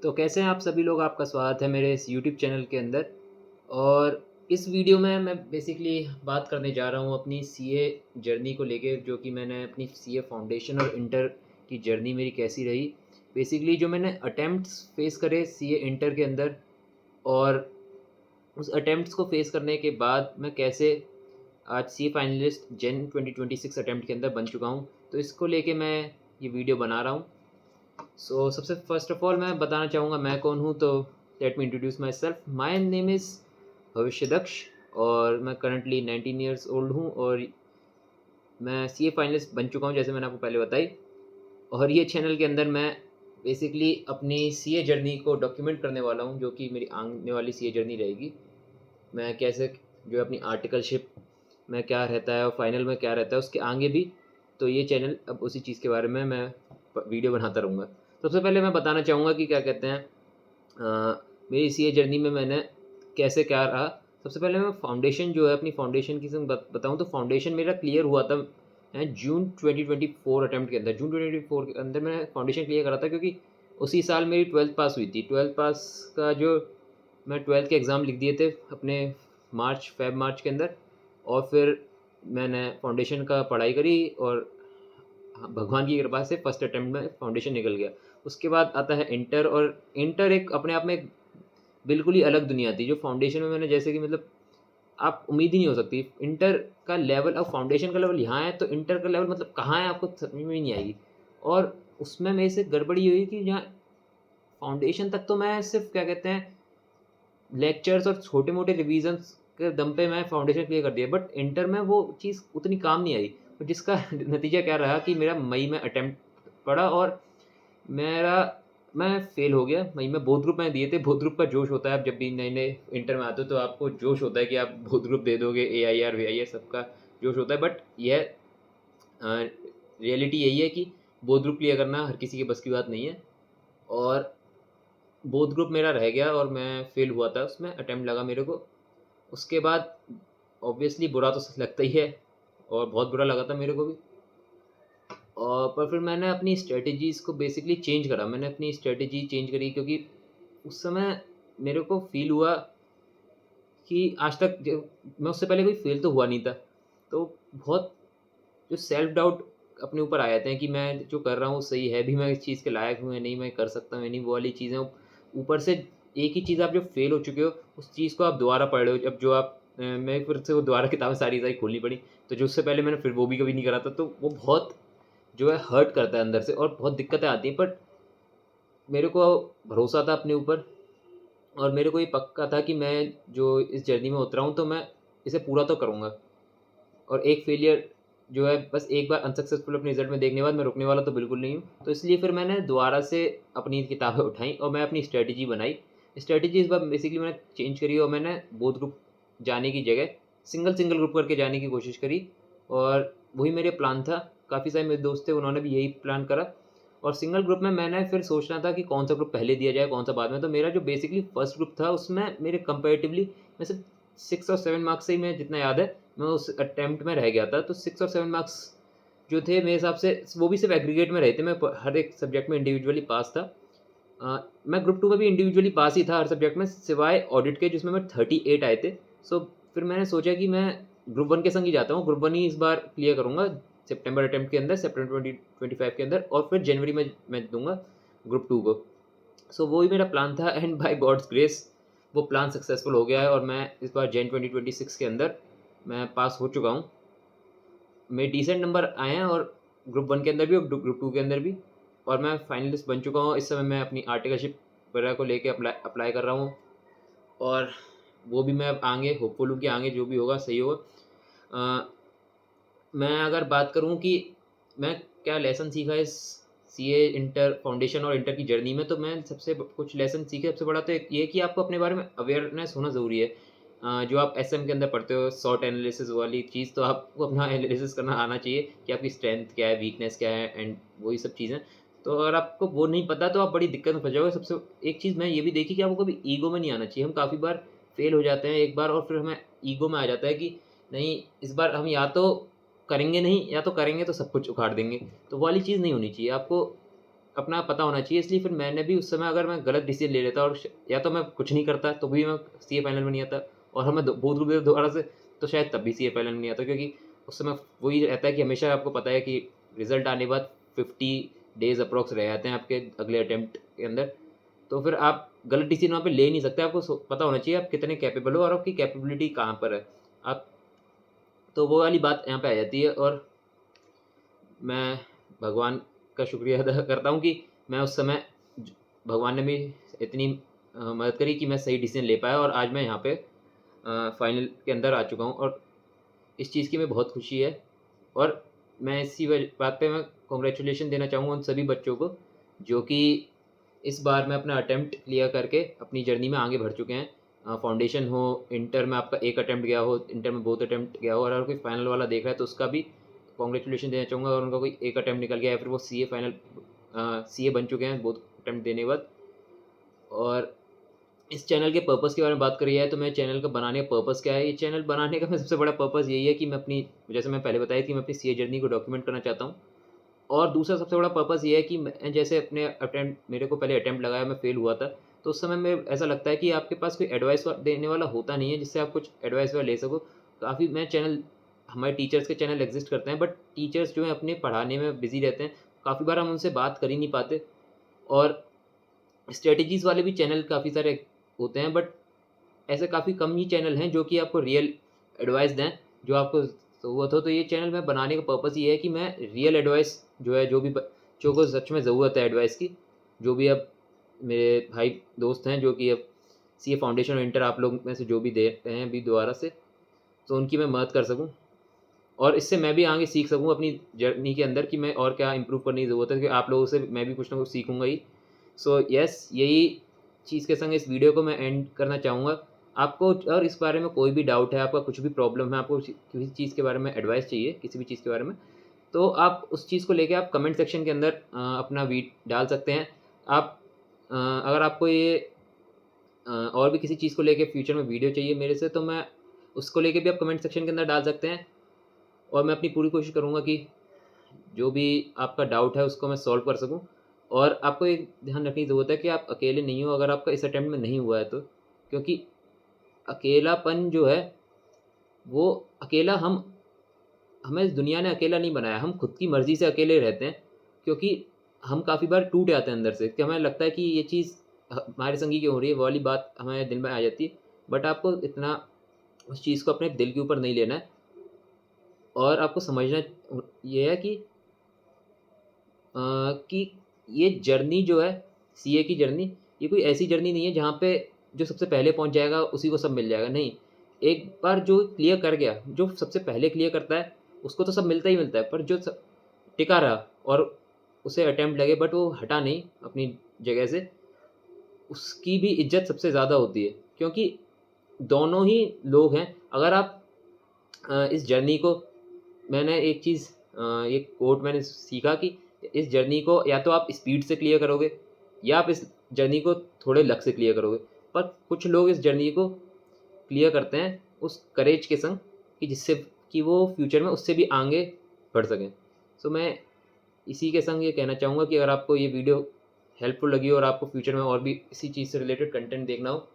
तो कैसे हैं आप सभी लोग? आपका स्वागत है मेरे इस यूट्यूब चैनल के अंदर। और इस वीडियो में मैं बेसिकली बात करने जा रहा हूँ अपनी सीए जर्नी को लेके, जो कि मैंने अपनी सीए फाउंडेशन और इंटर की जर्नी मेरी कैसी रही। बेसिकली जो मैंने अटेम्प्ट्स फेस करे सीए इंटर के अंदर, और उस अटेम्प्ट्स को फेस करने के बाद मैं कैसे आज सीए फाइनलिस्ट जैन 2026 अटेम्प्ट के अंदर बन चुका हूँ। तो इसको लेके मैं ये वीडियो बना रहा हूँ। सबसे फर्स्ट ऑफ ऑल मैं बताना चाहूँगा मैं कौन हूँ। तो let me introduce my self. My name is भविष्य दक्ष, और मैं करंटली 19 ईयर्स ओल्ड हूँ, और मैं सी ए फाइनलिस्ट बन चुका हूँ जैसे मैंने आपको पहले बताई। और ये चैनल के अंदर मैं बेसिकली अपनी सी ए जर्नी को डॉक्यूमेंट करने वाला हूँ, जो कि मेरी आने वाली सी ए जर्नी रहेगी। मैं कैसे जो अपनी आर्टिकलशिप में क्या रहता है और फाइनल में क्या रहता है उसके आगे भी। तो ये चैनल अब उसी चीज़ के बारे में मैं वीडियो बनाता रहूँगा। सबसे पहले मैं बताना चाहूँगा कि क्या कहते हैं, मेरी सी ए जर्नी में मैंने कैसे क्या रहा। सबसे पहले मैं फाउंडेशन जो है अपनी फाउंडेशन की बताऊँ, तो फाउंडेशन मेरा क्लियर हुआ था जून 2024 अटैम्प्ट के अंदर। जून 2024 के अंदर मैंने फाउंडेशन क्लियर करा था, क्योंकि उसी साल मेरी 12th पास हुई थी। 12th पास का जो मैं 12th के एग्ज़ाम लिख दिए थे अपने मार्च के अंदर। और फिर मैंने फाउंडेशन का पढ़ाई करी, और हाँ, भगवान की कृपा से फर्स्ट अटेम्प्ट में फाउंडेशन निकल गया। उसके बाद आता है इंटर, और इंटर एक अपने आप में एक बिल्कुल ही अलग दुनिया थी। जो फाउंडेशन में मैंने जैसे कि मतलब आप उम्मीद ही नहीं हो सकती। इंटर का लेवल और फाउंडेशन का लेवल यहाँ है, तो इंटर का लेवल मतलब कहाँ है आपको समझ में ही नहीं आएगी। और उसमें मेरे से गड़बड़ी हुई कि जहाँ फाउंडेशन तक तो मैं सिर्फ क्या कहते हैं लेक्चर्स और छोटे मोटे रिविजन्स के दम पे मैं फाउंडेशन क्लियर कर दिया, बट इंटर में वो चीज़ उतनी काम नहीं आई। तो जिसका नतीजा क्या रहा कि मेरा मई में अटेम्प्ट पड़ा, और मेरा मैं फेल हो गया मई में। बोथ ग्रुप मैंने दिए थे। बोथ ग्रुप का जोश होता है, आप जब भी नए नए इंटर में आते हो तो आपको जोश होता है कि आप बोथ ग्रुप दे दोगे, A I R V I R सबका जोश होता है। बट यह रियलिटी यही है कि बोथ ग्रुप क्लियर करना हर किसी के बस की बात नहीं है। और बोथ ग्रुप मेरा रह गया और मैं फेल हुआ था उसमें, अटेम्प्ट लगा मेरे को। उसके बाद ऑब्वियसली बुरा तो लगता ही है, और बहुत बुरा लगा था मेरे को भी। और पर फिर मैंने अपनी स्ट्रेटजीज़ को बेसिकली चेंज करा। मैंने अपनी स्ट्रेटजी चेंज करी, क्योंकि उस समय मेरे को फ़ील हुआ कि आज तक जो मैं उससे पहले कोई फ़ेल तो हुआ नहीं था। तो बहुत जो सेल्फ डाउट अपने ऊपर आ जाते हैं कि मैं जो कर रहा हूँ सही है भी, मैं इस चीज़ के लायक हूँ या नहीं, मैं कर सकता हूँ या नहीं, वो वाली चीज़ें। ऊपर से एक ही चीज़, आप जब फेल हो चुके हो उस चीज़ को आप दोबारा पढ़ रहे हो। जब जो आप मैं फिर से वो दोबारा किताबें सारी सारी खोलनी पड़ी। तो जो उससे पहले मैंने फिर वो भी कभी नहीं करा था, तो वो बहुत जो है हर्ट करता है अंदर से, और बहुत दिक्कतें आती हैं। बट मेरे को भरोसा था अपने ऊपर, और मेरे को ये पक्का था कि मैं जो इस जर्नी में उतरा हूँ तो मैं इसे पूरा तो करूँगा। और एक फेलियर जो है बस एक बार अनसक्सेसफुल अपने रिज़ल्ट में देखने के बाद मैं रुकने वाला तो बिल्कुल नहीं हूँ। तो इसलिए फिर मैंने दोबारा से अपनी किताबें उठाई और मैं अपनी स्ट्रैटेजी बनाई। स्ट्रैटेजी इस बार बेसिकली मैंने चेंज करी, और मैंने बोथ ग्रुप जाने की जगह सिंगल ग्रुप करके जाने की कोशिश करी। और वही मेरे प्लान था। काफ़ी सारे मेरे दोस्त थे, उन्होंने भी यही प्लान करा। और सिंगल ग्रुप में मैंने फिर सोचना था कि कौन सा ग्रुप पहले दिया जाए, कौन सा बाद में। तो मेरा जो बेसिकली फर्स्ट ग्रुप था उसमें मेरे कंपैरेटिवली मैं सिर्फ 6 और 7 मार्क्स से ही, मैं जितना याद है मैं उस अटेम्प्ट में रह गया था। तो 6 और 7 मार्क्स जो थे मेरे हिसाब से वो भी सिर्फ एग्रीगेट में रहे थे। मैं हर एक सब्जेक्ट में इंडिविजुअली पास था। मैं ग्रुप 2 में भी इंडिविजुअली पास ही था हर सब्जेक्ट में, सिवाय ऑडिट के जिसमें मैं 38 आए थे। सो फिर मैंने सोचा कि मैं ग्रुप 1 के संग ही जाता हूँ। ग्रुप 1 ही इस बार क्लियर करूँगा सितंबर अटेम्प्ट के अंदर, सितंबर 2025 के अंदर, और फिर जनवरी में मैं दूँगा ग्रुप 2 को। सो वही मेरा प्लान था, एंड बाय गॉड्स ग्रेस वो प्लान सक्सेसफुल हो गया है, और मैं इस बार जैन 2026 के अंदर मैं पास हो चुका हूँ। मेरे डिसेंट नंबर आए हैं, और ग्रुप 1 के अंदर भी और ग्रुप 2 के अंदर भी। और मैं फाइनलिस्ट बन चुका हूँ। इस समय मैं अपनी आर्टिकलशिप वगैरह को लेके अप्लाई कर रहा हूँ, और वो भी मैं अब आगे होपफुल हूँ कि आगे जो भी होगा सही होगा। अ, मैं अगर बात करूँ कि मैं क्या लेसन सीखा इस सीए इंटर फाउंडेशन और इंटर की जर्नी में, तो मैं सबसे कुछ लेसन सीखे। सबसे बड़ा तो एक ये कि आपको अपने बारे में अवेयरनेस होना ज़रूरी है। जो आप एसएम के अंदर पढ़ते हो सॉट एनालिसिस वाली चीज़, तो आपको अपना एनालिसिस करना आना चाहिए कि आपकी स्ट्रेंथ क्या है, वीकनेस क्या है, एंड वही सब चीज़ें। तो अगर आपको वो नहीं पता तो आप बड़ी दिक्कत में फँस जाओगे। सबसे एक चीज़ मैं ये भी देखी कि आपको कभी ईगो में नहीं आना चाहिए। हम काफ़ी बार फेल हो जाते हैं एक बार, और फिर हमें ईगो में आ जाता है कि नहीं, इस बार हम या तो करेंगे नहीं, या तो करेंगे तो सब कुछ उखाड़ देंगे। तो वो वाली चीज़ नहीं होनी चाहिए। आपको अपना पता होना चाहिए, इसलिए फिर मैंने भी उस समय अगर मैं गलत डिसीज़न ले लेता और या तो मैं कुछ नहीं करता तो भी मैं सीए फाइनल में नहीं आता, और हमें बोध ग्रुप देता दोबारा से तो शायद तब भी सीए फाइनल में नहीं आता, क्योंकि उस समय वही रहता है कि हमेशा आपको पता है कि रिजल्ट आने के बाद 50 डेज अप्रॉक्स रह जाते हैं आपके अगले अटेम्प्ट के अंदर। तो फिर आप गलत डिसीजन वहाँ पे ले नहीं सकते, आपको पता होना चाहिए आप कितने कैपेबल हो और आपकी कैपेबिलिटी कहाँ पर है। आप तो वो वाली बात यहाँ पे आ जाती है, और मैं भगवान का शुक्रिया अदा करता हूँ कि मैं उस समय भगवान ने भी इतनी मदद करी कि मैं सही डिसीजन ले पाया और आज मैं यहाँ पे फाइनल के अंदर आ चुका हूँ, और इस चीज़ की मैं बहुत खुशी है। और मैं इसी बात पे मैं कॉन्ग्रेचुलेशन देना चाहूँगा उन सभी बच्चों को जो कि इस बार में अपना अटेम्प्ट क्लियर करके अपनी जर्नी में आगे बढ़ चुके हैं। फाउंडेशन हो, इंटर में आपका एक अटेम्प्ट गया हो, इंटर में बहुत अटेम्प्ट गया हो, और अगर कोई फाइनल वाला देख रहा है तो उसका भी कॉन्ग्रेचुलेशन देना चाहूँगा। और उनका कोई एक अटेम्प्ट निकल गया है, फिर वो सीए फाइनल सीए बन चुके हैं बहुत अटेम्प्ट देने के बाद। और इस चैनल के पर्पस के बारे में बात करी है तो मैं चैनल का बनाने का पर्पस क्या है, ये चैनल बनाने का मैं सबसे बड़ा पर्पस यही है कि मैं अपनी, जैसे मैं पहले बताया कि मैं अपनी सीए जर्नी को डॉक्यूमेंट करना चाहता हूँ। और दूसरा सबसे बड़ा पर्पस ये है कि मैं जैसे अपने अटेम्प्ट, मेरे को पहले अटेम्प्ट लगाया, मैं फेल हुआ था, तो उस समय में ऐसा लगता है कि आपके पास कोई एडवाइस देने वाला होता नहीं है जिससे आप कुछ एडवाइस ले सको। काफ़ी मैं चैनल, हमारे टीचर्स के चैनल एग्जिस्ट करते हैं, बट टीचर्स जो हैं अपने पढ़ाने में बिजी रहते हैं, काफ़ी बार हम उनसे बात कर ही नहीं पाते। और स्ट्रेटजीज़ वाले भी चैनल काफ़ी सारे होते हैं, बट ऐसे काफ़ी कम ही चैनल हैं जो कि आपको रियल एडवाइस दें, जो आपको ज़रूरत हो। तो ये चैनल मैं बनाने का पर्पस ये है कि मैं रियल एडवाइस जो है, जो भी बच्चों को सच में ज़रूरत है एडवाइस की, जो भी अब मेरे भाई दोस्त हैं जो कि अब सीए फाउंडेशन और इंटर आप लोग में से जो भी दे रहे हैं अभी दोबारा से, तो उनकी मैं मदद कर सकूँ, और इससे मैं भी आगे सीख सकूँ अपनी जर्नी के अंदर कि मैं और क्या इम्प्रूव करने की ज़रूरत है, क्योंकि आप लोगों से मैं भी कुछ ना कुछ सीखूँगा ही। सो यस, यही चीज़ के संग इस वीडियो को मैं एंड करना चाहूँगा। आपको और इस बारे में कोई भी डाउट है, आपका कुछ भी प्रॉब्लम है, आपको किसी चीज़ के बारे में एडवाइस चाहिए, किसी भी चीज़ के बारे में, तो आप उस चीज़ को लेके आप कमेंट सेक्शन के अंदर अपना डाल सकते हैं। आप अगर आपको ये और भी किसी चीज़ को लेके फ्यूचर में वीडियो चाहिए मेरे से, तो मैं उसको लेके भी आप कमेंट सेक्शन के अंदर डाल सकते हैं, और मैं अपनी पूरी कोशिश करूँगा कि जो भी आपका डाउट है उसको मैं सॉल्व कर सकूँ। और आपको एक ध्यान रखने की ज़रूरत है कि आप अकेले नहीं हो अगर आपका इस अटेम्प्ट में नहीं हुआ है तो, क्योंकि अकेलापन जो है वो अकेला हमें इस दुनिया ने अकेला नहीं बनाया, हम खुद की मर्ज़ी से अकेले रहते हैं, क्योंकि हम काफ़ी बार टूट जाते हैं अंदर से कि हमें लगता है कि ये चीज़ हमारे संग ही क्यों हो रही है, वो वाली बात हमारे दिल में आ जाती है। बट आपको इतना उस चीज़ को अपने दिल के ऊपर नहीं लेना है, और आपको समझना ये है कि ये जर्नी जो है, सीए की जर्नी, ये कोई ऐसी जर्नी नहीं है जहाँ पे जो सबसे पहले पहुँच जाएगा उसी को सब मिल जाएगा, नहीं। एक बार जो क्लियर कर गया, जो सबसे पहले क्लियर करता है, उसको तो सब मिलता ही मिलता है, पर जो टिका रहा और उसे अटेम्प्ट लगे बट वो हटा नहीं अपनी जगह से, उसकी भी इज़्ज़त सबसे ज़्यादा होती है, क्योंकि दोनों ही लोग हैं। अगर आप इस जर्नी को, मैंने एक चीज़ एक कोट मैंने सीखा कि इस जर्नी को या तो आप स्पीड से क्लियर करोगे या आप इस जर्नी को थोड़े लक से क्लियर करोगे। पर कुछ लोग इस जर्नी को क्लियर करते हैं उस करेज के संग कि जिससे कि वो फ्यूचर में उससे भी आगे बढ़ सकें। सो मैं इसी के संग ये कहना चाहूँगा कि अगर आपको ये वीडियो हेल्पफुल लगी और आपको फ्यूचर में और भी इसी चीज़ से रिलेटेड कंटेंट देखना हो,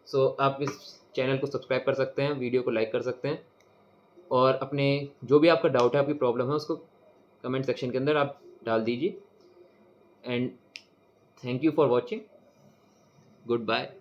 सो आप इस चैनल को सब्सक्राइब कर सकते हैं, वीडियो को लाइक कर सकते हैं, और अपने जो भी आपका डाउट है, आपकी प्रॉब्लम है, उसको कमेंट सेक्शन के अंदर आप डाल दीजिए। And thank you for watching. Good bye.